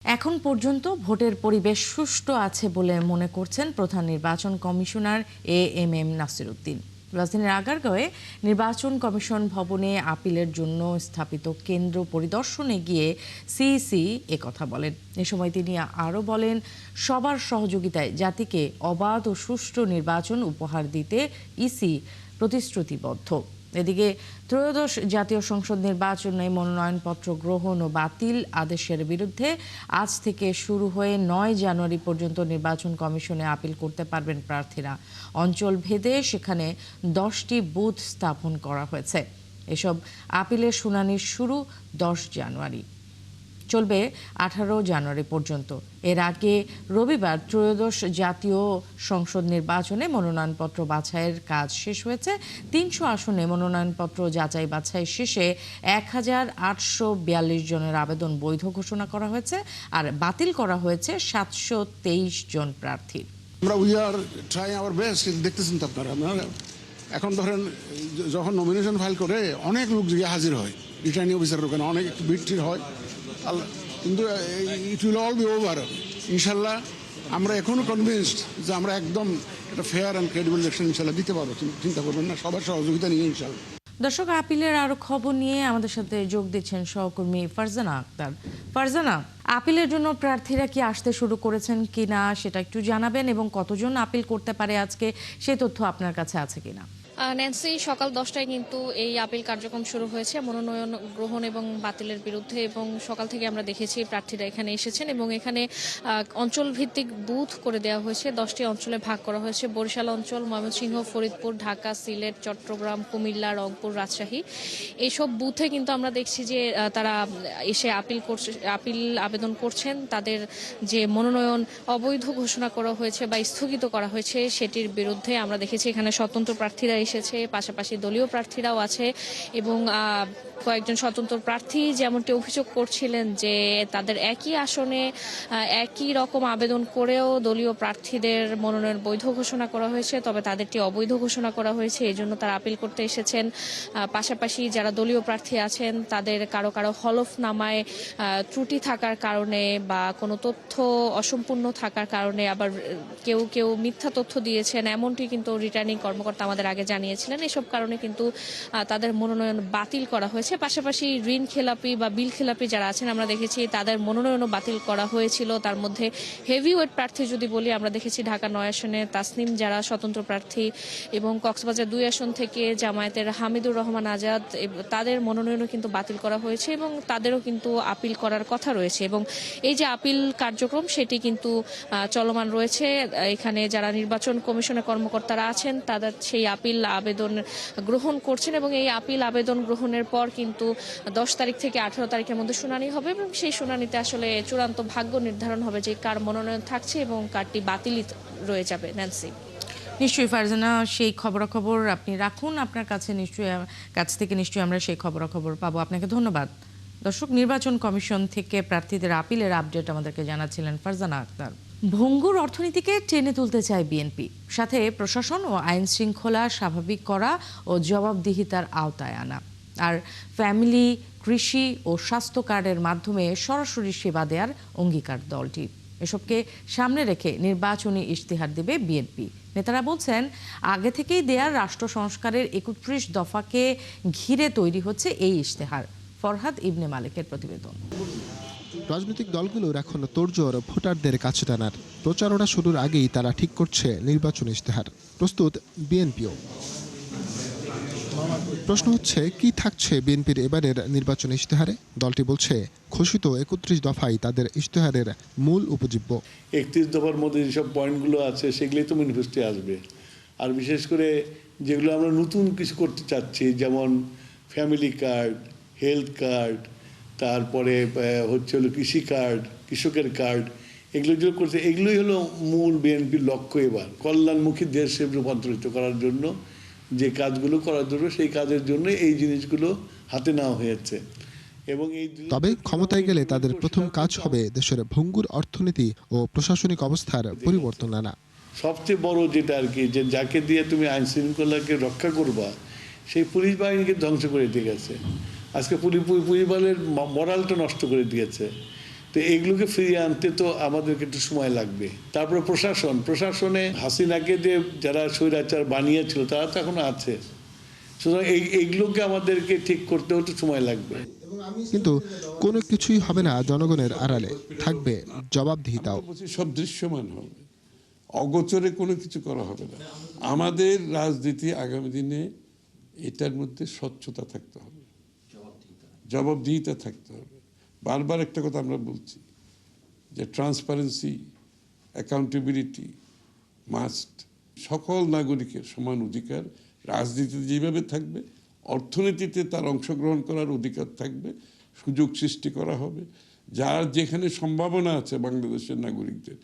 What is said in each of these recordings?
এখন পর্যন্ত ভোটের পরিবেশ সুষ্ঠু আছে বলে মনে করছেন প্রধান নির্বাচন কমিশনার এএমএম নাসির উদ্দিন। রাজধানীর আগারগাঁওয়ে নির্বাচন কমিশন ভবনে আপিলের জন্য স্থাপিত কেন্দ্র পরিদর্শনে গিয়ে সিইসি একথা বলেন। এ সময় তিনি আরও বলেন, সবার সহযোগিতায় জাতিকে অবাধ ও সুষ্ঠু নির্বাচন উপহার দিতে ইসি প্রতিশ্রুতিবদ্ধ। এদিকে ত্রয়োদশ জাতীয় সংসদ নির্বাচনে মনোনয়নপত্র গ্রহণ ও বাতিল আদেশের বিরুদ্ধে আজ থেকে শুরু হয়ে ৯ জানুয়ারি পর্যন্ত নির্বাচন কমিশনে আপিল করতে পারবেন প্রার্থীরা। অঞ্চল ভেদে সেখানে 10টি বুথ স্থাপন করা হয়েছে। এসব আপিলের শুনানি শুরু 10 জানুয়ারি, চলবে 18 জানুয়ারি পর্যন্ত। এর আগে রবিবার ত্রয়োদশ জাতীয় সংসদ নির্বাচনে মনোনয়নপত্র বাছাইয়ের কাজ শেষ হয়েছে। 300 আসনে মনোনয়নপত্র যাচাই বাছাই শেষে 1842 জনের আবেদন বৈধ ঘোষণা করা হয়েছে, আর বাতিল করা হয়েছে 723 জন প্রার্থীর। আমরা we are try our best. দেখতেছেন তো আপনারা, এখন ধরেন যখন নমিনেশন ফাইল করে অনেক লোক গিয়ে হাজির হয়, রিটার্নিং অফিসারের ওখানে অনেক ভিড় হয়, কিন্তু it will all be over ইনশাল্লাহ। আমরা এখনো কনভিন্সড যে আমরা একদম একটা ফেয়ার অ্যান্ড ক্রেডিবল ইলেকশন ইনশাল্লাহ দিতে পারবো। চিন্তা করবেন না, সবার সহযোগিতা নিয়ে ইনশাল্লাহ। দর্শক, আপিলের আরো খবর নিয়ে আমাদের সাথে যোগ দিচ্ছেন সহকর্মী ফারজানা আক্তার। ফারজানা, আপিলের জন্য প্রার্থীরা কি আসতে শুরু করেছেন কিনা সেটা একটু জানাবেন, এবং কতজন আপিল করতে পারে আজকে সেই তথ্য আপনার কাছে আছে কিনা? ন্যান্সি, সকাল 10টায় কিন্তু এই আপিল কার্যক্রম শুরু হয়েছে মনোনয়ন গ্রহণ এবং বাতিলের বিরুদ্ধে, এবং সকাল থেকে আমরা দেখেছি প্রার্থীরা এখানে এসেছেন এবং এখানে অঞ্চল ভিত্তিক বুথ করে দেওয়া হয়েছে। 10টি অঞ্চলে ভাগ করা হয়েছে: বরিশাল অঞ্চল, ময়মনসিংহ, ফরিদপুর, ঢাকা, সিলেট, চট্টগ্রাম, কুমিল্লা, রংপুর, রাজশাহী। এইসব বুথে কিন্তু আমরা দেখছি যে তারা এসে আবেদন করছেন। তাদের যে মনোনয়ন অবৈধ ঘোষণা করা হয়েছে বা স্থগিত করা হয়েছে সেটির বিরুদ্ধে আমরা দেখেছি এখানে স্বতন্ত্র প্রার্থীরা এসেছে, পাশাপাশি দলীয় প্রার্থীরাও আছে, এবং কয়েকজন স্বতন্ত্র প্রার্থী যেমনটি অভিযোগ করছিলেন যে তাদের একই আসনে একই রকম আবেদন করেও দলীয় প্রার্থীদের মনোনয়ন বৈধ ঘোষণা করা হয়েছে, তবে তাদেরটি অবৈধ ঘোষণা করা হয়েছে, এই জন্য তারা আপিল করতে এসেছেন। পাশাপাশি যারা দলীয় প্রার্থী আছেন তাদের কারো কারো হলফনামায় ত্রুটি থাকার কারণে বা কোনো তথ্য অসম্পূর্ণ থাকার কারণে, আবার কেউ কেউ মিথ্যা তথ্য দিয়েছেন, এমনটি কিন্তু রিটার্নিং কর্মকর্তা আমাদের আগে জানিয়েছিলেন। এসব কারণে কিন্তু তাদের মনোনয়ন বাতিল করা হয়েছে। পাশাপাশি ঋণ খেলাপি বা বিল খেলাপি যারা আছেন আমরা দেখেছি তাদের মনোনয়নও বাতিল করা হয়েছিল। তার মধ্যে হেভিওয়েট প্রার্থী যদি বলি, আমরা দেখেছি ঢাকা 9 আসনে তাসনিম যারা স্বতন্ত্র প্রার্থী, এবং কক্সবাজার 2 আসন থেকে জামায়াতের হামিদুর রহমান আজাদ, তাদের মনোনয়নও কিন্তু বাতিল করা হয়েছে এবং তাদেরও কিন্তু আপিল করার কথা রয়েছে। এবং এই যে আপিল কার্যক্রম সেটি কিন্তু চলমান রয়েছে। এখানে যারা নির্বাচন কমিশনের কর্মকর্তারা আছেন তাদের সেই আপিল আবেদন গ্রহণ করছেন, এবং এই আপিল আবেদন গ্রহণের পর কিন্তু 10 তারিখ থেকে 18 তারিখের মধ্যে শুনানি হবে, এবং সেই শুনানিতে আসলে চূড়ান্ত ভাগ্য নির্ধারণ হবে যে কার মনোনয়ন থাকছে এবং কারটি বাতিল রয়ে যাবে। ন্যান্সি, নিশ্চয়ই ফারজানা, সেই খবরাখবর আপনি রাখুন আপনার কাছে, কাছ থেকে নিশ্চয়ই আমরা সেই খবরাখবর পাবো। আপনাকে ধন্যবাদ। দর্শক, নির্বাচন কমিশন থেকে প্রার্থীদের আপিলের আপডেট আমাদেরকে জানাচ্ছিলেন ফারজানা আক্তার। ভঙ্গুর অর্থনীতিকে টেনে তুলতে চায় বিএনপি, সাথে প্রশাসন ও আইন শৃঙ্খলা স্বাভাবিক করা ও জবাবদিহিতার আওতায় আনা, আর ফ্যামিলি, কৃষি ও স্বাস্থ্য কার্ডের মাধ্যমে সরাসরি সেবা দেওয়ার অঙ্গীকার দলটির। এসবকে সামনে রেখে নির্বাচনী ইশতেহার দেবে বিএনপি। নেতারা বলছেন, আগে থেকেই দেয়া রাষ্ট্র সংস্কারের 31 দফাকে ঘিরে তৈরি হচ্ছে এই ইশতেহার। ফরহাদ ইবনে মালিকের প্রতিবেদন। রাজনৈতিক দলগুলোর এখন তোড়জোড় ভোটারদের কাছে টানার। প্রচারণা শুরুর আগেই তারা ঠিক করছে নির্বাচনী ইশতেহার। প্রস্তুত বিএনপিও। প্রশ্ন হচ্ছে, কি থাকছে বিএনপির এবারের নির্বাচনী ইশতেহারে? দলটি বলছে, ঘোষিত 31 দফাই তাদের ইশতেহারের মূল উপজীব্য। 31 দফার মধ্যে যেসব পয়েন্টগুলো আছে সেগুলোই তো ম্যানিফেস্টোয় আসবে। আর বিশেষ করে যেগুলো আমরা নতুন কিছু করতে চাচ্ছি, যেমন ফ্যামিলি কার্ড, হেলথ কার্ড, তারপরে হচ্ছে হলো কৃষি কার্ড, কৃষকের কার্ড, এগুলো যেগুলো করছে এগুলোই হলো মূল বিএনপির লক্ষ্য। এবার কল্যাণমুখী দেশে রূপান্তরিত করার জন্য যে কাজগুলো করার জন্য, সেই কাজের জন্য এই জিনিসগুলো হাতে নেওয়া হয়েছে। এবং তবে ক্ষমতায় গেলে তাদের প্রথম কাজ হবে দেশের ভঙ্গুর অর্থনীতি ও প্রশাসনিক অবস্থার পরিবর্তন আনা। সবচেয়ে বড় যেটা আর কি, যে যাকে দিয়ে তুমি আইন শৃঙ্খলাকে রক্ষা করবা সেই পুলিশ বাহিনীকে ধ্বংস করে দিয়ে গেছে। আজকে পুলিশ বাহিনীর মরালটা নষ্ট করে দিয়েছে। তো এইগুলোকে ফিরিয়ে আনতে তো আমাদেরকে একটু সময় লাগবে। তারপরে প্রশাসনে হাসিনাকে যে যারা স্বৈরাচার বানিয়েছিল তারা তো এখনো আছে, সুতরাং এইগুলোকে আমাদেরকে ঠিক করতে হতে সময় লাগবে। কিন্তু কোনো কিছুই হবে না জনগণের আড়ালে, থাকবে জবাবদিহিতাও। সব দৃশ্যমান হবে, অগোচরে কোনো কিছু করা হবে না। আমাদের রাজনীতি আগামী দিনে এটার মধ্যে স্বচ্ছতা থাকতে হবে, জবাবদিহিতা থাকতে হবে। বারবার একটা কথা আমরা বলছি যে ট্রান্সপারেন্সি, অ্যাকাউন্টেবিলিটি মাস্ট। সকল নাগরিকের সমান অধিকার রাজনীতিতে যেভাবে থাকবে, অর্থনীতিতে তার অংশগ্রহণ করার অধিকার থাকবে, সুযোগ সৃষ্টি করা হবে। যার যেখানে সম্ভাবনা আছে বাংলাদেশের নাগরিকদের,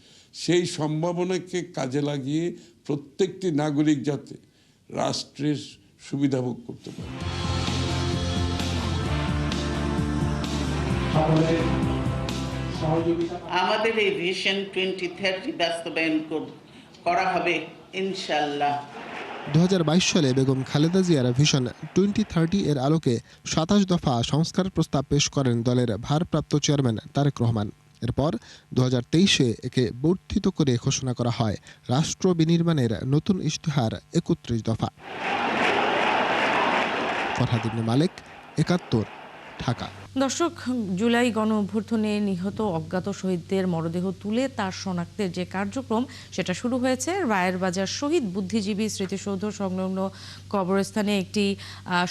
সেই সম্ভাবনাকে কাজে লাগিয়ে প্রত্যেকটি নাগরিক যাতে রাষ্ট্রের সুবিধা ভোগ করতে পারে। আমাদের এই ভিশন 2030 বাস্তবায়ন করা হবে ইনশাআল্লাহ। 2022 সালে বেগম খালেদা জিয়ার ভিশন 2030 এর আলোকে 27 দফা সংস্কার প্রস্তাব পেশ করেন দলের ভারপ্রাপ্ত চেয়ারম্যান তারেক রহমান। এরপর 2023-এ একে বর্ধিত করে ঘোষণা করা হয় রাষ্ট্র বিনির্মাণের নতুন ইশতেহার 31 দফা। ফরহাদ ইবনে মালিক, 71, ঢাকা। দর্শক, জুলাই গণ অভ্যুত্থানে নিহত অজ্ঞাত শহীদদের মরদেহ তুলে তার শনাক্তের যে কার্যক্রম সেটা শুরু হয়েছে। রায়ের বাজার শহীদ বুদ্ধিজীবী স্মৃতিসৌধ সংলগ্ন কবরস্থানে একটি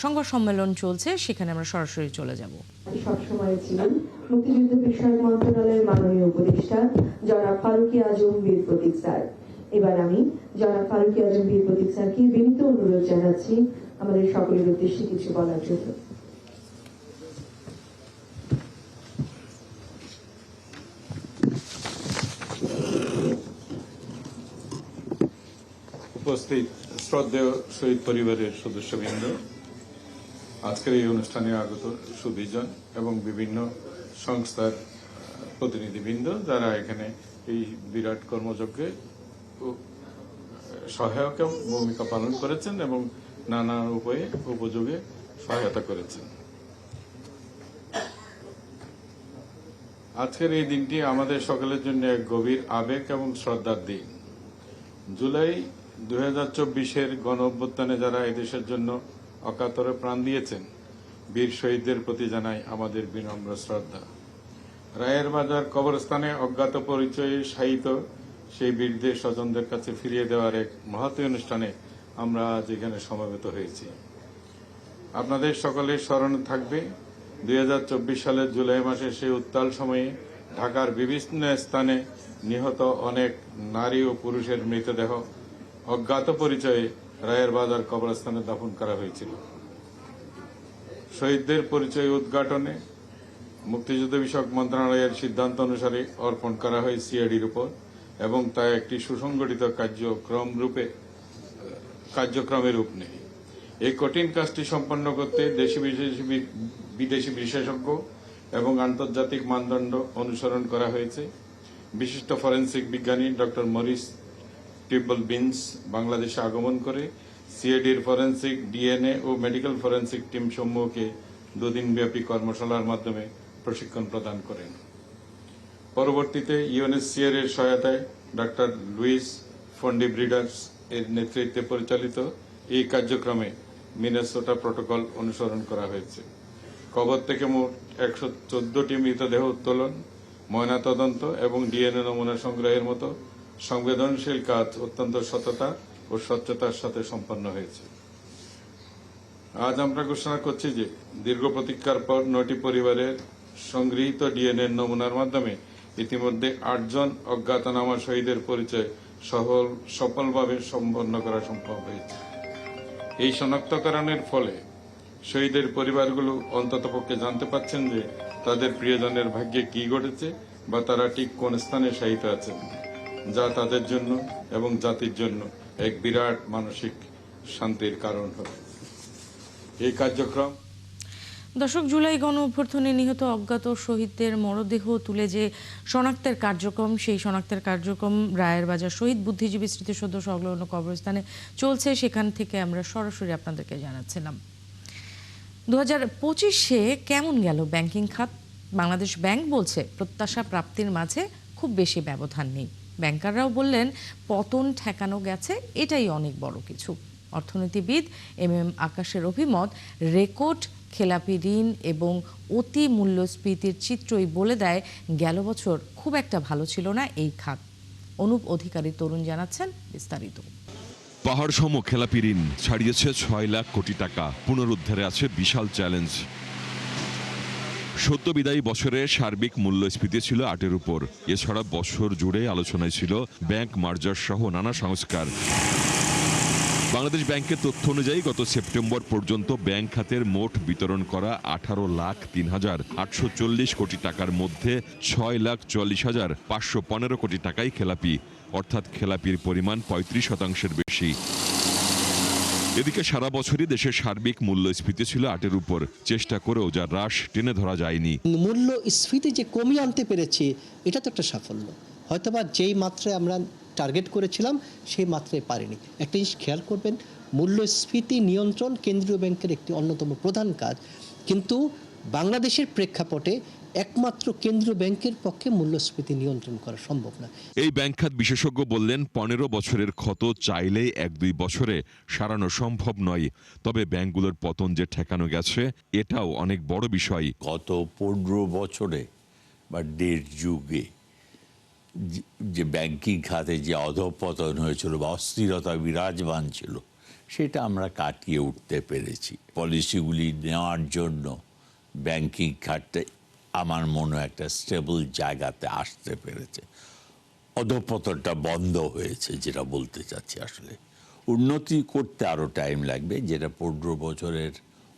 সংবাদ সম্মেলন চলছে, সেখানে আমরা সরাসরি চলে যাব। সবসময় ছিলেন মুক্তিযুদ্ধ বিষয়ক মন্ত্রণালয়ের মাননীয় উপদেষ্টা জনাব ফারুকী আজম বীর প্রতীক স্যার। এবার আমি জনাব ফারুকী আজম বীর প্রতীক স্যারকে বিনীত অনুরোধ জানাচ্ছি আমাদের সকলের উদ্দেশ্যে কিছু বলার জন্য। উপস্থিত শ্রদ্ধেয় শহীদ পরিবারের সদস্যবৃন্দ, আজকের এই অনুষ্ঠানে আগত সুধীজন এবং বিভিন্ন সংস্থার প্রতিনিধিবৃন্দ যারা এখানে এই বিরাট কর্মযজ্ঞে সহায়ক ভূমিকা পালন করেছেন এবং নানা উপায়ে উপযোগে সহায়তা করেছেন। আজকের এই দিনটি আমাদের সকলের জন্য এক গভীর আবেগ এবং শ্রদ্ধার দিন। জুলাই 2024-এর গণ অভ্যুত্থানে যারা এদেশের জন্য অকাতরে প্রাণ দিয়েছেন, বীর শহীদদের প্রতি জানাই আমাদের বিনম্র শ্রদ্ধা। রায়ের বাজার কবরস্থানে অজ্ঞাত পরিচয়ে শায়িত সেই বীরদের স্বজনদের কাছে ফিরিয়ে দেওয়ার এক মহৎ অনুষ্ঠানে আমরা আজ এখানে সমবেত হয়েছি। আপনাদের সকলের স্মরণে থাকবে 2024 সালের জুলাই মাসে সেই উত্তাল সময়ে ঢাকার বিভিন্ন স্থানে নিহত অনেক নারী ও পুরুষের মৃতদেহ অজ্ঞাত পরিচয়ে রায়ের বাজার কবরস্থানে দাফন করা হয়েছিল। শহীদদের পরিচয় উদ্ঘাটনে মুক্তিযুদ্ধ বিষয়ক মন্ত্রণালয়ের সিদ্ধান্ত অনুসারে অর্পণ করা হয় সিআইডির উপর এবং তা একটি সুসংগঠিত কার্যক্রমে রূপ নেয়। এই কঠিন কাজটি সম্পন্ন করতে দেশি বিদেশি বিশেষজ্ঞ এবং আন্তর্জাতিক মানদণ্ড অনুসরণ করা হয়েছে। বিশিষ্ট ফরেনসিক বিজ্ঞানী ডক্টর মরিস টিবল-বিন্স বাংলাদেশে আগমন করে সিআইডির ফরেনসিক, ডিএনএ ও মেডিকেল ফরেনসিক টিম সমূহকে 2 দিনব্যাপী কর্মশালার মাধ্যমে প্রশিক্ষণ প্রদান করেন। পরবর্তীতে ইউএনএসসিআর এর সহায়তায় ডক্টর লুইস ফন্ডিব্রিডার্স এর নেতৃত্বে পরিচালিত এই কার্যক্রমে মিনেসোটা প্রটোকল অনুসরণ করা হয়েছে। কবর থেকে মোট 114টি মৃতদেহ উত্তোলন, ময়নাতদন্ত এবং ডিএনএ নমুনা সংগ্রহের মতো সংবেদনশীল কাজ অত্যন্ত সততা ও স্বচ্ছতার সাথে সম্পন্ন হয়েছে। আজ আমরা ঘোষণা করছি যে দীর্ঘ প্রতীক্ষার পর 9টি পরিবারের সংগৃহীত ডিএনএ নমুনার মাধ্যমে ইতিমধ্যে 8 জন অজ্ঞাতনামা শহীদের পরিচয় সফলভাবে সম্পন্ন করা সম্ভব হয়েছে। এই শনাক্তকরণের ফলে শহীদের পরিবারগুলো অন্ততপক্ষে জানতে পারছেন যে তাদের প্রিয়জনের ভাগ্যে কি ঘটেছে বা তারা ঠিক কোন স্থানে শায়িত আছেন, যা তাদের জন্য এবং জাতির জন্য এক বিরাট মানসিক শান্তির কারণ হবে। এই কার্যক্রম দর্শক, জুলাই গণ অভ্যুত্থানে নিহত অজ্ঞাত শহীদদের মরদেহ তুলে যে শনাক্তের কার্যক্রম, সেই শনাক্তের কার্যক্রম রায়ের বাজার শহীদ বুদ্ধিজীবী স্মৃতিসৌধ সংলগ্ন কবরস্থানে চলছে, সেখান থেকে আমরা সরাসরি আপনাদেরকে জানাচ্ছিলাম। 2025-এ কেমন গেল ব্যাংকিং খাত? বাংলাদেশ ব্যাংক বলছে প্রত্যাশা প্রাপ্তির মাঝে খুব বেশি ব্যবধান নেই। ব্যাংকাররাও বললেন পতন ঠেকানো গেছে, এটাই অনেক বড় কিছু। অর্থনীতিবিদ এম আকাশের অভিমত, রেকর্ড খেলাপি ঋণ এবং অতি মূল্যস্ফীতির চিত্রই বলে দেয় গেল বছর খুব একটা ভালো ছিল না এই খাত। অনুপ অধিকারী তরুণ জানাচ্ছেন বিস্তারিত। পাহাড় সম খেলাপি ঋণ ছাড়িয়েছে 6 লাখ কোটি টাকা। পুনরুদ্ধারে আছে বিশাল চ্যালেঞ্জ। সদ্য বিদায়ী বছরে সার্বিক মূল্যস্ফীতি ছিল 8-এর উপর। এছাড়া বছর জুড়ে আলোচনায় ছিল ব্যাংক মার্জার সহ নানা সংস্কার। বাংলাদেশ ব্যাংকের তথ্য অনুযায়ী গত সেপ্টেম্বর পর্যন্ত ব্যাংক খাতের মোট বিতরণ করা 18,03,840 কোটি টাকার মধ্যে 6,44,515 কোটি টাকাই খেলাপি, অর্থাৎ খেলাপির পরিমাণ 35% বেশি। এদিকে সারা বছরই দেশের সার্বিক মূল্যস্ফীতি ছিল 8-এর উপর। চেষ্টা করেও যা হ্রাস টেনে ধরা যায়নি। মূল্যস্ফীতি যে কমিয়ে আনতে পেরেছি, এটা তো একটা সাফল্য। হয়তোবা যেই মাত্রায় আমরা টার্গেট করেছিলাম সেই মাত্রায় পারিনি। একটা জিনিস খেয়াল করবেন, মূল্যস্ফীতি নিয়ন্ত্রণ কেন্দ্রীয় ব্যাংকের একটি অন্যতম প্রধান কাজ, কিন্তু বাংলাদেশের প্রেক্ষাপটে একমাত্র কেন্দ্রীয় ব্যাংকের পক্ষে মূল্যস্ফীতি নিয়ন্ত্রণ করা সম্ভব না। এই ব্যাংক খাত বিশেষজ্ঞ বললেন 15 বছরের ক্ষত চাইলেই 1-2 বছরে সারানো সম্ভব নয়। তবে ব্যাংকগুলোর পতন যে ঠেকানো গেছে, এটাও অনেক বড় বিষয়। গত 15 বছরে বা 1.5 যুগে যে ব্যাংকিং খাতে যে অধঃপতন হয়েছিল বা অস্থিরতা বিরাজমান ছিল, সেটা আমরা কাটিয়ে উঠতে পেরেছি। পলিসিগুলি নেওয়ার জন্য ব্যাংকিং খাতটা আমার মনে একটা স্টেবল জায়গাতে আসতে পেরেছে। অধঃপতনটা বন্ধ হয়েছে, যেটা বলতে চাচ্ছি। আসলে উন্নতি করতে আরও টাইম লাগবে। যেটা 15 বছরের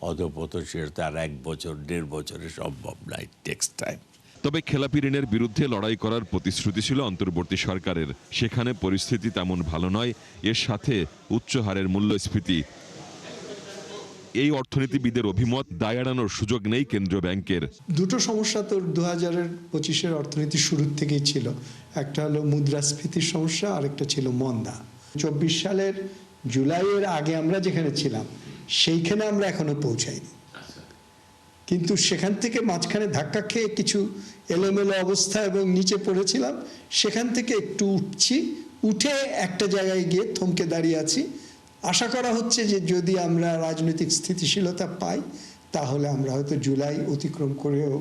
অধঃপতন, সেটা আর 1 বছর 1.5 বছরে সম্ভব না। ইট টেকস টাইম। তবে খেলাপি ঋণের বিরুদ্ধে লড়াই করার প্রতিশ্রুতি ছিল অন্তর্বর্তী সরকারের। সেখানে পরিস্থিতি তেমন ভালো নয়। এর সাথে উচ্চ হারের মূল্যস্ফীতি। এই অর্থনীতিবিদের অভিমত, দায় এড়ানোর সুযোগ নেই কেন্দ্রীয় ব্যাংকের। দুটো সমস্যা তো 2025-এর অর্থনীতি শুরুর থেকেই ছিল। একটা হলো মুদ্রাস্ফীতির সমস্যা, আরেকটা ছিল মন্দা। 24 সালের জুলাইয়ের আগে আমরা যেখানে ছিলাম সেইখানে আমরা এখনো পৌঁছাইনি, কিন্তু সেখান থেকে মাঝখানে ধাক্কা খেয়ে কিছু এলোমেলো অবস্থা এবং নিচে পড়েছিলাম। সেখান থেকে একটু উঠে একটা জায়গায় গিয়ে থমকে দাঁড়িয়ে আছি। আশা করা হচ্ছে যে যদি আমরা রাজনৈতিক স্থিতিশীলতা পাই, তাহলে আমরা হয়তো জুলাই অতিক্রম করেও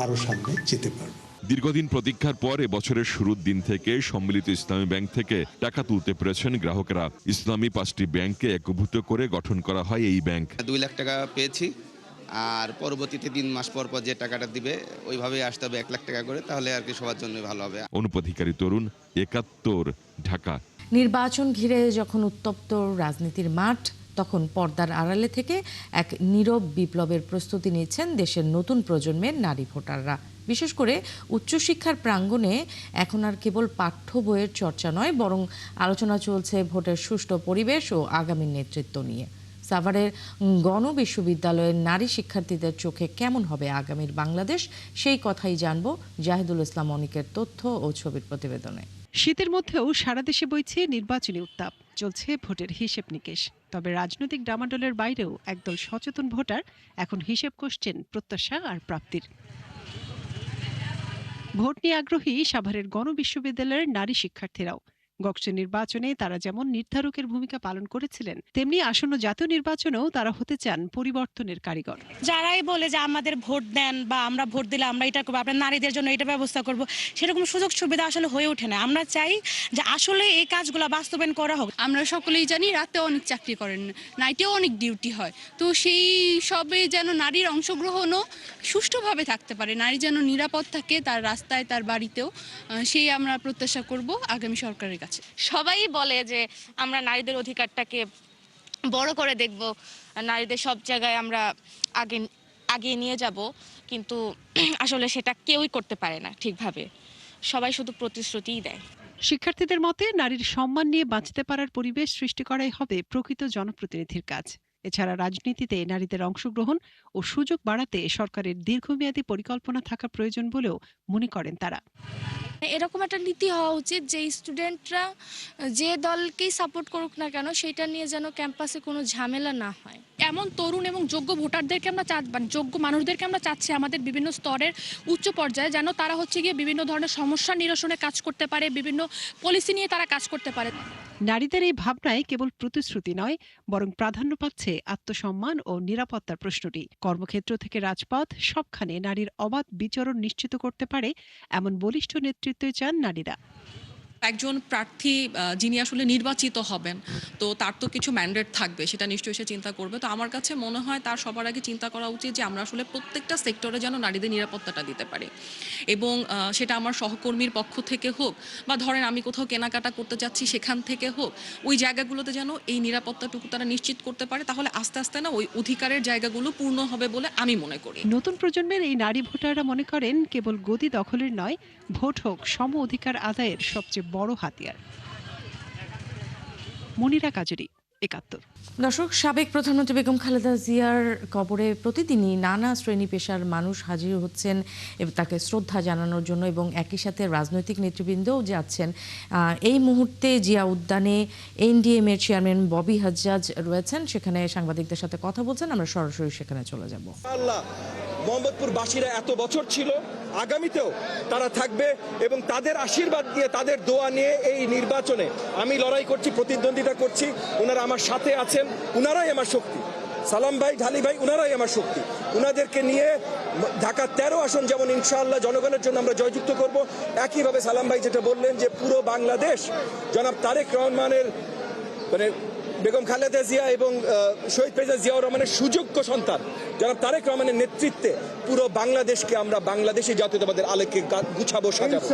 আরো সামনে যেতে পারব। দীর্ঘদিন প্রতীক্ষার পর এবছরের শুরুর দিন থেকে সম্মিলিত ইসলামী ব্যাংক থেকে টাকা তুলতে পেরেছেন গ্রাহকেরা। ইসলামী 5টি ব্যাংককে একীভূত করে গঠন করা হয় এই ব্যাংক। 2 লাখ টাকা পেয়েছি, আর পরবর্তীতে 3 মাস পর পর যে টাকাটা দিবে ওইভাবেই আসতে হবে 1 লাখ টাকা করে, তাহলে আর কি সবার জন্য ভালো হবে। অনুপ অধিকারী তরুণ, 71, ঢাকা। নির্বাচন ঘিরে যখন উত্তপ্ত রাজনীতির মাঠ, তখন পর্দার আড়ালে থেকে এক নীরব বিপ্লবের প্রস্তুতি নিচ্ছেন দেশের নতুন প্রজন্মের নারী ভোটাররা। বিশেষ করে উচ্চশিক্ষার প্রাঙ্গণে এখন আর কেবল পাঠ্য বইয়ের চর্চা নয়, বরং আলোচনা চলছে ভোটের সুষ্ঠু পরিবেশ ও আগামী নেতৃত্ব নিয়ে। সাভারের গণবিশ্ববিদ্যালয়ের নারী শিক্ষার্থীদের চোখে কেমন হবে আগামীর বাংলাদেশ, সেই কথাই জানবো জাহিদুল ইসলাম অনিকের তথ্য ও ছবির প্রতিবেদনে। শীতের মধ্যেও সারা দেশে বইছে নির্বাচনী উত্তাপ, চলছে ভোটের হিসেব নিকেশ। তবে রাজনৈতিক ডামাডোলের বাইরেও একদল সচেতন ভোটার এখন হিসেব কষছেন প্রত্যাশা আর প্রাপ্তির। ভোট নিয়ে আগ্রহী সাভারের গণবিশ্ববিদ্যালয়ের নারী শিক্ষার্থীরাও। গকশে নির্বাচনে তারা যেমন নির্ধারকের ভূমিকা পালন করেছিলেন, তেমনি আসন্ন জাতীয় নির্বাচনেও তারা হতে চান পরিবর্তনের কারিগর। যারাই বলে যে আমাদের ভোট দেন বা আমরা ভোট দিলে আমরা এটা করবো, আপনার নারীদের জন্য এটা ব্যবস্থা করব, সেরকম সুযোগ সুবিধা আসলে হয়ে ওঠে না। আমরা চাই যে আসলে এই কাজগুলো বাস্তবায়ন করা হোক। আমরা সকলেই জানি রাতে অনেক চাকরি করেন, নাইটেও অনেক ডিউটি হয়, তো সেই সবে যেন নারীর অংশগ্রহণও সুষ্ঠুভাবে থাকতে পারে, নারী যেন নিরাপদ থাকে তার রাস্তায় তার বাড়িতেও, সেই আমরা প্রত্যাশা করব আগামী সরকারের কাছে। সবাই বলে যে আমরা নারীদের অধিকারটাকে বড় করে দেখব, নারীদের সব জায়গায় আমরা আগে নিয়ে যাব, কিন্তু আসলে সেটা কেউই করতে পারে না ঠিকভাবে, সবাই শুধু প্রতিশ্রুতিই দেয়। শিক্ষার্থীদের মতে নারীর সম্মান নিয়ে বাঁচতে পারার পরিবেশ সৃষ্টি করাই হবে প্রকৃত জনপ্রতিনিধির কাজ। এছাড়া রাজনীতিতে নারীদের অংশগ্রহণ ও সুযোগ বাড়াতে সরকারের দীর্ঘমেয়াদী পরিকল্পনা থাকা প্রয়োজন বলেও মনে করেন তারা। এরকম একটা নীতি হওয়া উচিত যে স্টুডেন্টরা যে দলকেই সাপোর্ট করুক না কেন সেটা নিয়ে যেন ক্যাম্পাসে কোনো ঝামেলা না হয়। এমন তরুণ এবং যোগ্য ভোটারদেরকে আমরা যোগ্য মানুষদেরকে আমরা চাচ্ছি আমাদের বিভিন্ন স্তরের উচ্চ পর্যায়ে, যেন তারা হচ্ছে গিয়ে বিভিন্ন ধরনের সমস্যা নিরসনে কাজ করতে পারে, বিভিন্ন পলিসি নিয়ে তারা কাজ করতে পারে। নারীদের এই ভাবনায় কেবল প্রতিশ্রুতি নয়, বরং প্রাধান্য পাচ্ছে আত্মসম্মান ও নিরাপত্তার প্রশ্নটি। কর্মক্ষেত্র থেকে রাজপথ সবখানে নারীর অবাধ বিচরণ নিশ্চিত করতে পারে এমন বলিষ্ঠ নেতৃত্ব চান নারীরা। একজন প্রার্থী যিনি আসলে নির্বাচিত হবেন, তো তার তো কিছু ম্যান্ডেট থাকবে, সেটা নিশ্চয়ই সে চিন্তা করবে। তো আমার কাছে মনে হয় তার সবার আগে চিন্তা করা উচিত যে আমরা আসলে প্রত্যেকটা সেক্টরে যেন নারীদের নিরাপত্তাটা দিতে পারি, এবং সেটা আমার সহকর্মীর পক্ষ থেকে হোক বা ধরেন আমি কোথাও কেনাকাটা করতে যাচ্ছি সেখান থেকে হোক, ওই জায়গাগুলোতে যেন এই নিরাপত্তাটুকু তারা নিশ্চিত করতে পারে। তাহলে আস্তে আস্তে না ওই অধিকারের জায়গাগুলো পূর্ণ হবে বলে আমি মনে করি। নতুন প্রজন্মের এই নারী ভোটাররা মনে করেন কেবল গদি দখলের নয়, ভোট হোক সম অধিকার আদায়ের সবচেয়ে বড় হাতিয়ার। মনিরা কাজেরি, ৭১। দর্শক, সাবেক প্রধানমন্ত্রী বেগম খালেদা জিয়ার কবরে প্রতিদিনই নানা শ্রেণী পেশার মানুষ হাজির হচ্ছেন এবং তাকে শ্রদ্ধা জানানোর জন্য, এবং একই সাথে রাজনৈতিক নেতৃবৃন্দও যাচ্ছেন। এই মুহূর্তে জিয়া উদ্যানে এনডিএম এর চেয়ারম্যান ববি হাজ্জাজ রয়েছেন, সেখানে সাংবাদিকদের সাথে কথা বলছেন। আমরা সরাসরি সেখানে চলে যাব। মোহাম্মদপুরবাসীরা এত বছর ছিল, আগামীতেও তারা থাকবে এবং তাদের আশীর্বাদ নিয়ে, তাদের দোয়া নিয়ে এই নির্বাচনে আমি লড়াই করছি, প্রতিদ্বন্দ্বিতা করছি। ওনারা আমার সাথে আছেন, উনারাই আমার শক্তি। সালাম ভাই, ঢালি ভাই, উনারাই আমার শক্তি। উনাদেরকে নিয়ে ঢাকা 13 আসন যেমন ইনশাআল্লাহ জনগণের জন্য আমরা জয়যুক্ত করব, একইভাবে সালাম ভাই যেটা বললেন যে পুরো বাংলাদেশ জনাব তারেক রহমানের মানে বেগম খালেদা জিয়া এবং শহীদ প্রেসিডেন্ট জিয়াউর রহমানের সুযোগ্য সন্তান জনাব তারেক রহমানের নেতৃত্বে পুরো বাংলাদেশকে আমরা বাংলাদেশি জাতীয়তাবাদের আলোকে গুছাবো, সাজাবো।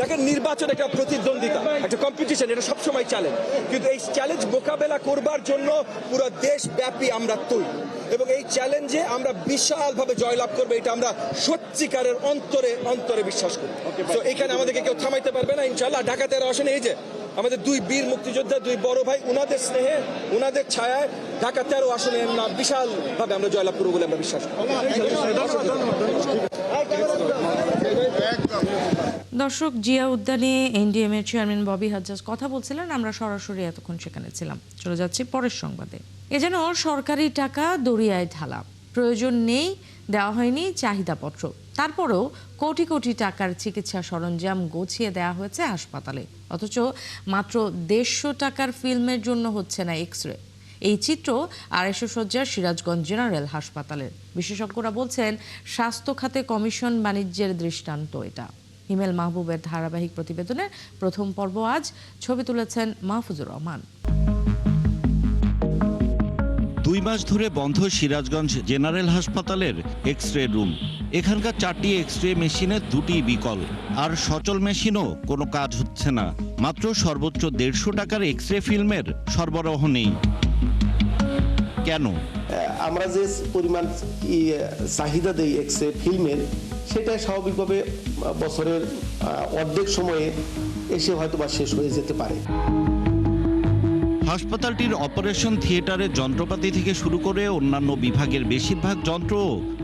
দেখেন, নির্বাচন একটা প্রতিদ্বন্দ্বিতা, একটা কম্পিটিশন, এটা সবসময় চ্যালেঞ্জ, কিন্তু এই চ্যালেঞ্জ মোকাবেলা করবার জন্য পুরো দেশব্যাপী আমরা তৈরি, এবং এই চ্যালেঞ্জে আমরা বিশালভাবে জয়লাভ করবো, এটা আমরা সত্যিকারের অন্তরে অন্তরে বিশ্বাস করি। তো এখানে আমাদেরকে কেউ থামাইতে পারবে না ইনশাআল্লাহ। ঢাকা 13 আসনে এই যে আমাদের দুই বীর মুক্তিযোদ্ধা, দুই বড় ভাই, উনাদের স্নেহে, উনাদের ছায়ায় ঢাকা 13 আসনে বিশালভাবে আমরা জয়লাভ করবো বলে আমরা বিশ্বাস করি। দর্শক, জিয়া উদ্যানে এনডিএম এর চেয়ারম্যান ববি হাজ্জাজ কথা বলছিলেন। আমরা সরাসরি এতক্ষণ সেখানে ছিলাম। চলে যাচ্ছি পরের সংবাদে। এ যেন সরকারি টাকা দরিয়ায় ঢালা, প্রয়োজন নেই, দেওয়া হয়নি চাহিদাপত্র, তারপরেও কোটি কোটি টাকার চিকিৎসা সরঞ্জাম গছিয়ে দেওয়া হয়েছে হাসপাতালে, অথচ মাত্র 150 টাকার ফিল্মের জন্য হচ্ছে না এক্স-রে। এই চিত্র 250 শয্যার সিরাজগঞ্জ জেনারেল হাসপাতালের। বিশেষজ্ঞরা বলছেন স্বাস্থ্য খাতে কমিশন বাণিজ্যের দৃষ্টান্ত এটা। হিমেল মাহবুবের ধারাবাহিক প্রতিবেদনের প্রথম পর্ব আজ। ছবি তুলেছেন মাহফুজুর রহমান। 2 মাস ধরে বন্ধ সিরাজগঞ্জ জেনারেল হাসপাতালের এক্স-রে রুম। এখানকার 4টি এক্স-রে মেশিনের 2টি বিকল, আর সচল মেশিনও কোনো কাজ হচ্ছে না। মাত্র সর্বোচ্চ 150 টাকার এক্স-রে ফিল্মের সরবরাহ নেই। কেন? আমরা যে পরিমাণ চাহিদা দেই এক্স-রে ফিল্মের, সেটা স্বাভাবিকভাবে বছরের অর্ধেক সময়ে এসে হয়তো বা শেষ হয়ে যেতে পারে। হাসপাতালটির অপারেশন থিয়েটারের যন্ত্রপাতি থেকে শুরু করে অন্যান্য বিভাগের বেশিরভাগ যন্ত্র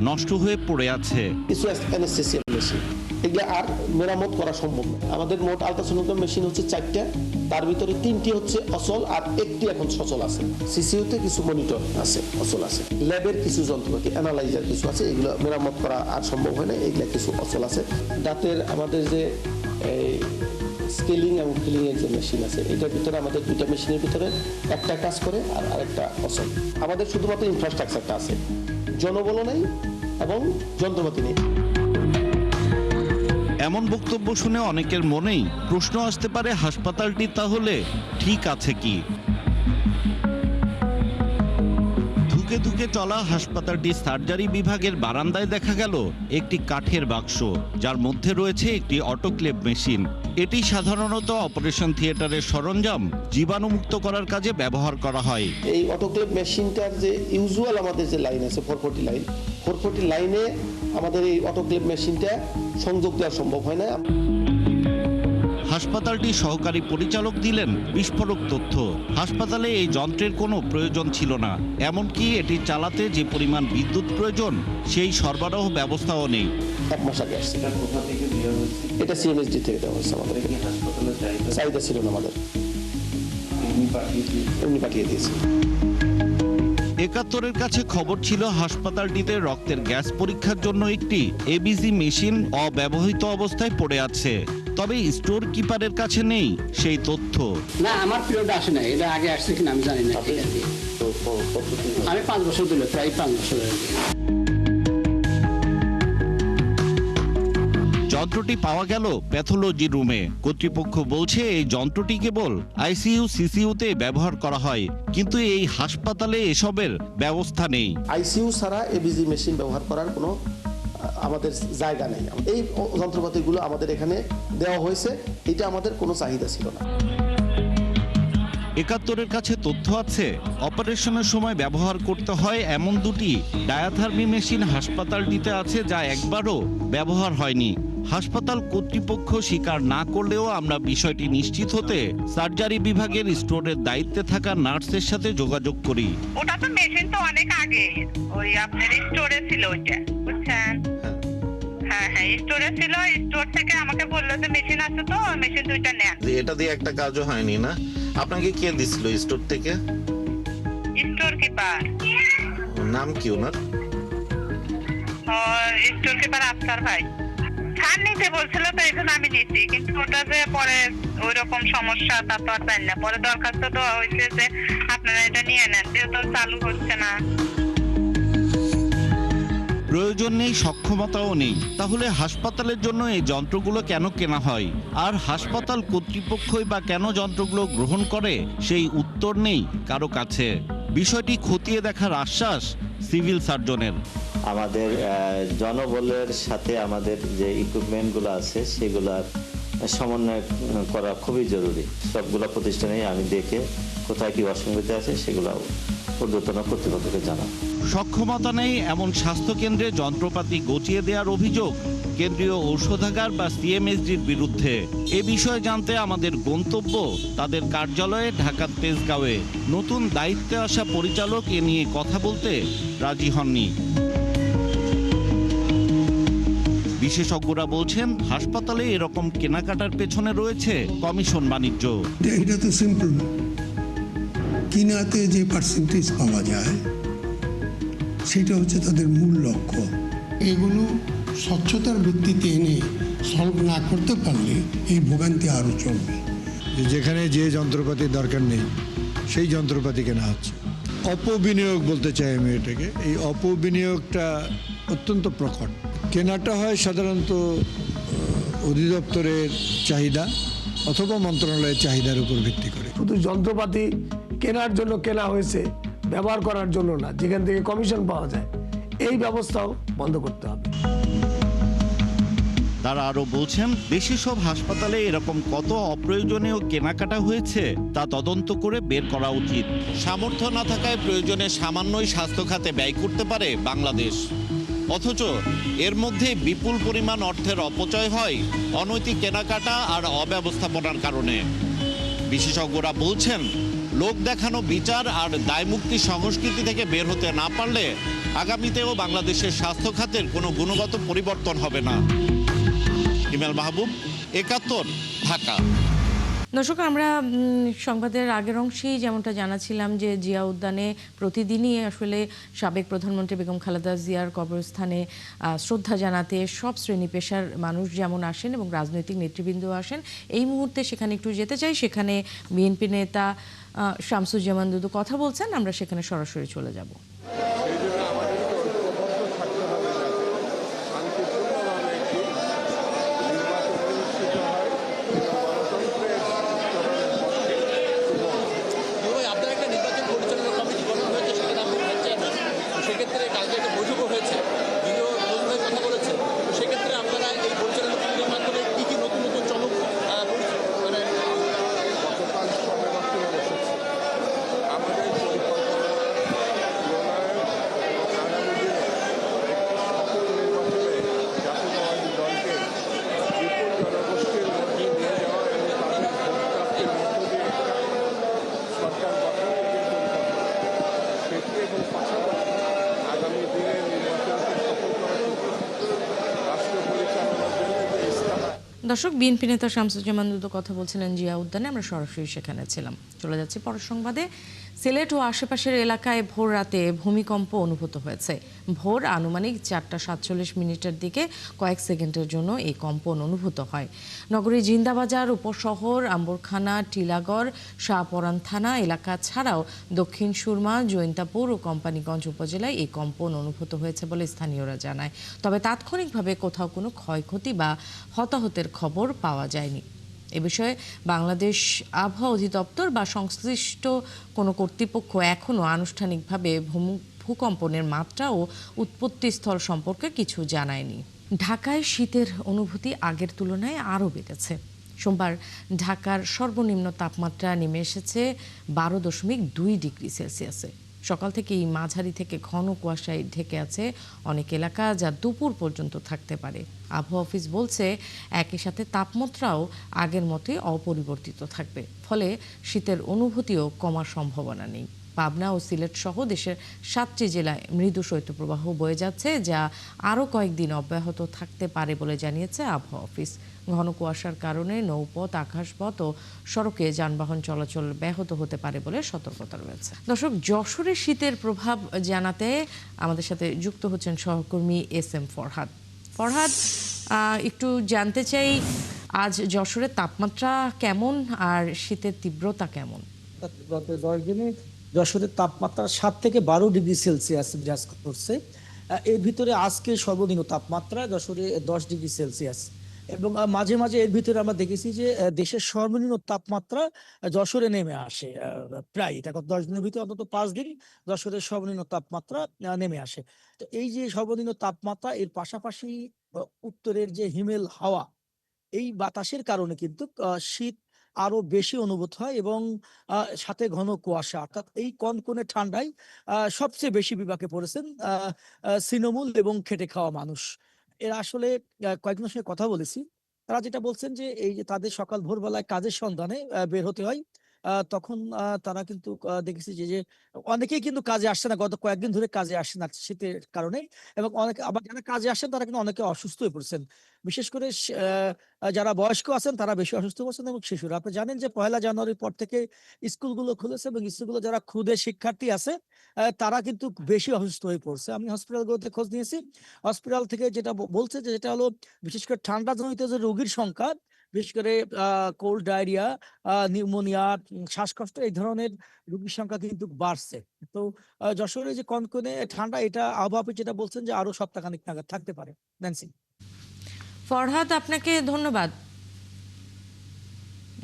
নষ্ট হয়ে পড়ে আছে। কিছু অ্যানেস্থেসিয়া মেশিন, এগুলো আর মেরামত করা সম্ভব না। আমাদের মোট আলট্রাসোনোগ্রাম মেশিন হচ্ছে 4টা, তার ভিতরে 3টি হচ্ছে অচল আর 1টি এখন সচল আছে। সিসিইউতে কিছু মনিটর আছে, অচল আছে। ল্যাবের কিছু যন্ত্রপাতি, অ্যানালাইজার কিছু আছে, এগুলো মেরামত করা আর সম্ভব হয় না, এগুলো কিছু অচল আছে। দাঁতের আমাদের যে স্কেলিং এবং ফিলিং এর যে মেশিন আছে, এটার ভিতরে আমাদের 2টা মেশিনের ভিতরে একটা কাজ করে আর আরেকটা অচল। আমাদের শুধুমাত্র ইনফ্রাস্ট্রাকচারটা আছে, জনবল নেই এবং যন্ত্রপাতি নেই। এমন বক্তব্য শুনে অনেকের মনেই প্রশ্ন আসতে পারে, হাসপাতালটি তাহলে ঠিক আছে কি? ধুকে ধুকে চলা হাসপাতালটির সার্জারি বিভাগের বারান্দায় দেখা গেল একটি কাঠের বাক্স, যার মধ্যে রয়েছে একটি অটোক্লেভ মেশিন। এটি সাধারণত অপারেশন থিয়েটারের সরঞ্জাম জীবাণুমুক্ত করার কাজে ব্যবহার করা হয়। এই অটোক্লেভ মেশিনটার যে ইউজুয়াল আমাদের যে লাইন আছে 440 লাইন, 440 লাইনে আমাদের এই অটোক্লেভ মেশিনটা সংযোগ দেওয়া সম্ভব হয় না। হাসপাতালটির সহকারী পরিচালক দিলেন বিস্ফোরক তথ্য। হাসপাতালে এই যন্ত্রের কোনো প্রয়োজন ছিল না, এমনকি এটি চালাতে যে পরিমাণ বিদ্যুৎ প্রয়োজন সেই সরবরাহ ব্যবস্থাও নেই। 1 মাস আগে আসছে। এটা সিএমএসডি থেকে দেওয়া হয়েছে আমাদের। চাহিদা ছিল না আমাদের, এমনি পাঠিয়ে দিয়েছি। ৭১-এর কাছে খবর ছিল হাসপাতালটিতে রক্তের গ্যাস পরীক্ষার জন্য একটি এবিজি মেশিন অব্যবহৃত অবস্থায় পড়ে আছে, তবে স্টোর কিপারের কাছে নেই সেই তথ্য। না, আমার পিরিয়ড আসে না, এটা আগে আসছে কিনা আমি জানি না। আমি 5 বছর দিল, প্রায় 5 বছর। যন্ত্রটি পাওয়া গেল প্যাথোলজি রুমে। কর্তৃপক্ষ বলছে এই যন্ত্রটি কেবল আইসিইউ সিসিইউতে ব্যবহার করা হয়, কিন্তু এই হাসপাতালে এসবের ব্যবস্থা নেই। আইসিইউ ছাড়া এবিজি মেশিন ব্যবহার করার কোনো আমাদের জায়গা নেই। এই যন্ত্রপাতিগুলো আমাদের এখানে দেওয়া হয়েছে, এটা আমাদের কোনো চাহিদা ছিল না। ৭১-এর কাছে তথ্য আছে অপারেশনের সময় ব্যবহার করতে হয় এমন 2টি ডায়াথার্মি মেশিন হাসপাতালটিতে আছে, যা একবারও ব্যবহার হয়নি। হাসপাতাল কর্তৃপক্ষ স্বীকার না করলেও আমরা বিষয়টি নিশ্চিত হতে সার্জারি বিভাগের স্টোরের দায়িত্বে থাকা নার্সের সাথে যোগাযোগ করি। ওটা তো মেশিন তো অনেক আগে ওই আপনার স্টোরে ছিল, ওইটা বুঝছেন? হ্যাঁ হ্যাঁ, স্টোরে ছিল। স্টোর থেকে আমাকে বললো যে মেশিন আছে, তো মেশিন 2টা নেন। এটা দিয়ে একটা কাজও হয়নি না? আপনাকে কে দিছিল স্টোর থেকে? Store keeper. নাম কি ওনার? স্টোর কিপার আফসার ভাই। ছাড় নিতে বলছিল, তো এই জন্য আমি নিচ্ছি, কিন্তু ওটা যে পরে ওই রকম সমস্যা তা তো আর জানি না। পরে দরখাস্ত দেওয়া হয়েছে যে আপনারা এটা নিয়ে নেন, যেহেতু চালু হচ্ছে না। প্রয়োজন নেই, সক্ষমতাও নেই, তাহলে হাসপাতালের জন্য এই যন্ত্রগুলো কেন কেনা হয়? আর হাসপাতাল কর্তৃপক্ষই বা কেন যন্ত্রগুলো গ্রহণ করে সেই উত্তর নেই কারো কাছে। বিষয়টি খতিয়ে দেখার আশ্বাস সিভিল সার্জনের। আমাদের জনবলের সাথে আমাদের যে ইকুইপমেন্টগুলো আছে সেগুলোর সমন্বয় করা খুবই জরুরি। সবগুলো প্রতিষ্ঠানে আমি দেখে কোথায় কি অসঙ্গতি আছে সেগুলো ঊর্ধ্বতন কর্তৃপক্ষকে জানাবো। সক্ষমতা নেই এমন স্বাস্থ্যকেন্দ্রে যন্ত্রপাতি গচিয়ে দেওয়ার অভিযোগ কেন্দ্রীয় ঔষধাগার বা সিএমএসডির বিরুদ্ধে। এ বিষয়ে জানতে আমাদের গন্তব্য তাদের কার্যালয়ে ঢাকার তেজগাঁওয়ে। নতুন দায়িত্বে আসা পরিচালক এ নিয়ে কথা বলতে রাজি হননি। বিশেষজ্ঞরা বলছেন হাসপাতালে এরকম কেনাকাটার পেছনে রয়েছে কমিশন বাণিজ্য। এটা তো সিম্পল, কিনাতে যে পার্সেন্টেজ পাওয়া যায় সেটা হচ্ছে তাদের মূল লক্ষ্য। এগুলো স্বচ্ছতার ভিত্তিতে এনে সলভ না করতে পারলে এই ভোগান্তি আরও চলবে। যেখানে যে যন্ত্রপাতির দরকার নেই সেই যন্ত্রপাতি কেনা হচ্ছে। অপবিনিয়োগ বলতে চাই আমি এটাকে। এই অপবিনিয়োগটা অত্যন্ত প্রকট। কেনাটা হয় সাধারণত অধিদপ্তরের চাহিদা অথবা মন্ত্রণালয়ের চাহিদার উপর ভিত্তি করে। শুধু যন্ত্রপাতি কেনার জন্য কেনা হয়েছে, ব্যবহার করার জন্য না, যেখান থেকে কমিশন পাওয়া যায়, এই ব্যবস্থাও বন্ধ করতে হবে। তারা আরো বলছেন দেশে সব হাসপাতালে এরকম কত অপ্রয়োজনীয় কেনাকাটা হয়েছে তা তদন্ত করে বের করা উচিত। সামর্থ্য না থাকায় প্রয়োজনে সামান্যই স্বাস্থ্য খাতে ব্যয় করতে পারে বাংলাদেশ, অথচ এর মধ্যে বিপুল পরিমাণ অর্থের অপচয় হয় অনৈতিক কেনাকাটা আর অব্যবস্থাপনার কারণে। বিশেষজ্ঞরা বলছেন লোক দেখানো বিচার আর দায়মুক্তি সংস্কৃতি থেকে বের হতে না পারলে আগামীতেও বাংলাদেশের স্বাস্থ্য খাতের কোনো গুণগত পরিবর্তন হবে না। ইমেল মাহবুব, ৭১, ঢাকা। দর্শক, আমরা সংবাদের আগের অংশেই যেমনটা জানাচ্ছিলাম যে জিয়া উদ্যানে প্রতিদিনই আসলে সাবেক প্রধানমন্ত্রী বেগম খালেদা জিয়ার কবরস্থানে শ্রদ্ধা জানাতে সব শ্রেণী পেশার মানুষ যেমন আসেন এবং রাজনৈতিক নেতৃবৃন্দ আসেন। এই মুহূর্তে সেখানে একটু যেতে চাই, সেখানে বিএনপি নেতা শামসুজ্জামান দুদু কথা বলছেন, আমরা সেখানে সরাসরি চলে যাব। ক্ষেত্রে এবং পাশাপাশি আগামী দিনে নির্বাচনকে সফল করার জন্য রাষ্ট্র পরিচালনার জন্য যে ইস্তেহার। দর্শক, বিএনপি নেতা শামসুজ্জামান দুদু কথা বলছিলেন জিয়া উদ্যানে। আমরা সরাসরি সেখানে ছিলাম। চলে যাচ্ছি পরের সংবাদে। সিলেট ও আশেপাশের এলাকায় ভোর রাতে ভূমিকম্প অনুভূত হয়েছে। ভোর আনুমানিক 4:47 দিকে কয়েক সেকেন্ডের জন্য এই কম্পন অনুভূত হয়। নগরীর জিন্দাবাজার উপশহর, আম্বরখানা, টিলাগড়, শাহপরান থানা এলাকা ছাড়াও দক্ষিণ সুরমা, জৈন্তাপুর ও কোম্পানিগঞ্জ উপজেলায় এই কম্পন অনুভূত হয়েছে বলে স্থানীয়রা জানায়। তবে তাৎক্ষণিকভাবে কোথাও কোনো ক্ষয়ক্ষতি বা হতাহতের খবর পাওয়া যায়নি। এ বিষয়ে বাংলাদেশ আবহাওয়া অধিদপ্তর বা সংশ্লিষ্ট কোনো কর্তৃপক্ষ এখনও আনুষ্ঠানিকভাবে ভূকম্পনের মাত্রা ও উৎপত্তিস্থল সম্পর্কে কিছু জানায়নি। ঢাকায় শীতের অনুভূতি আগের তুলনায় আরও বেড়েছে। সোমবার ঢাকার সর্বনিম্ন তাপমাত্রা নেমে এসেছে 12.2 ডিগ্রি সেলসিয়াসে। সকাল থেকেই মাঝারি থেকে ঘন কুয়াশায় ঢেকে আছে অনেক এলাকা, যা দুপুর পর্যন্ত থাকতে পারে। আবহাওয়া অফিস বলছে একই সাথে তাপমাত্রাও আগের মতোই অপরিবর্তিত থাকবে, ফলে শীতের অনুভূতিও কমার সম্ভাবনা নেই। পাবনা ও সিলেট সহ দেশের 7টি জেলায় মৃদু শৈত্যপ্রবাহ বয়ে যাচ্ছে, যা আরও কয়েকদিন অব্যাহত থাকতে পারে বলে জানিয়েছে আবহাওয়া অফিস। ঘন কুয়াশার কারণে নৌপথ, আকাশপথ ও সড়কে যানবাহন চলাচল ব্যাহত হতে পারে বলে সতর্কতা রয়েছে। দর্শক, যশোরে শীতের প্রভাব জানাতে আমাদের সাথে যুক্ত হচ্ছেন সহকর্মী SM ফরহাদ। ফরহাদ, একটু জানতে চাই আজ যশোরের তাপমাত্রা কেমন আর শীতের তীব্রতা কেমন? গত 10 দিনে যশোরের তাপমাত্রা 7 থেকে 12 ডিগ্রি সেলসিয়াস বিরাজ করছে। এর ভিতরে আজকে সর্বনিম্ন তাপমাত্রা যশোরে 10 ডিগ্রি সেলসিয়াস, এবং মাঝে মাঝে এর ভিতরে আমরা দেখেছি যে দেশের সর্বনিম্ন তাপমাত্রা যশোরে নেমে আসে। প্রায় এটা গত 10 দিনের ভিতরে অন্তত 5 দিন যশোরের সর্বনিম্ন তাপমাত্রা নেমে আসে। তো এই যে সর্বনিম্ন তাপমাত্রা, এর পাশাপাশি উত্তরের যে হিমেল হাওয়া, এই বাতাসের কারণে কিন্তু শীত আরো বেশি অনুভূত হয়, এবং সাথে ঘন কুয়াশা, অর্থাৎ এই কনকনে ঠান্ডায় সবচেয়ে বেশি বিপাকে পড়েছেন তৃণমূল এবং খেটে খাওয়া মানুষ। এরা আসলে কয়েকজনের সঙ্গে কথা বলেছি, তারা যেটা বলছেন যে এই যে তাদের সকাল ভোরবেলায় কাজের সন্ধানে বের হতে হয়, তখন তারা কিন্তু দেখেছি যে অনেকেই কিন্তু কাজে আসছে না, গত কয়েকদিন ধরে কাজে আসছে না শীতের কারণে, এবং অনেকে আবার যারা কাজে আসেন তারা কিন্তু অনেকে অসুস্থ হয়ে পড়ছেন। বিশেষ করে যারা বয়স্ক আছেন তারা বেশি অসুস্থ হচ্ছেন, এবং শিশুরা। আপনি জানেন যে 1 জানুয়ারির পর থেকে স্কুলগুলো খুলেছে, এবং স্কুলগুলো যারা ক্ষুদে শিক্ষার্থী আছে তারা কিন্তু বেশি অসুস্থ হয়ে পড়ছে। আমি হসপিটালগুলোতে খোঁজ নিয়েছি, হসপিটাল থেকে যেটা বলছে যে যেটা হলো বিশেষ করে ঠান্ডা জনিত যে রোগীর সংখ্যা, বিশেষ করে কোল্ড, ডায়রিয়া, নিউমোনিয়া, শ্বাসকষ্ট, এই ধরনের রোগীর সংখ্যা কিন্তু বাড়ছে। তো যশোরে যে কনকনে ঠান্ডা, এটা আবহাওয়া যেটা বলছেন যে আরো সপ্তাহখানেক নাগাদ থাকতে পারে। ন্যান্সি। ফরহাদ, আপনাকে ধন্যবাদ।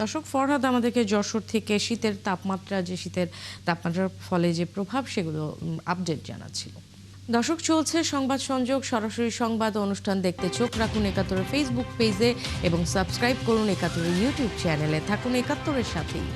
দর্শক, ফরহাদ আমাদেরকে যশোর থেকে শীতের তাপমাত্রার ফলে যে প্রভাব, সেগুলো আপডেট জানাচ্ছিল। দর্শক, চলছে সংবাদ সংযোগ। সরাসরি সংবাদ অনুষ্ঠান দেখতে চোখ রাখুন ৭১-এর ফেসবুক পেজে এবং সাবস্ক্রাইব করুন ৭১-এর ইউটিউব চ্যানেলে। থাকুন ৭১-এর সাথেই।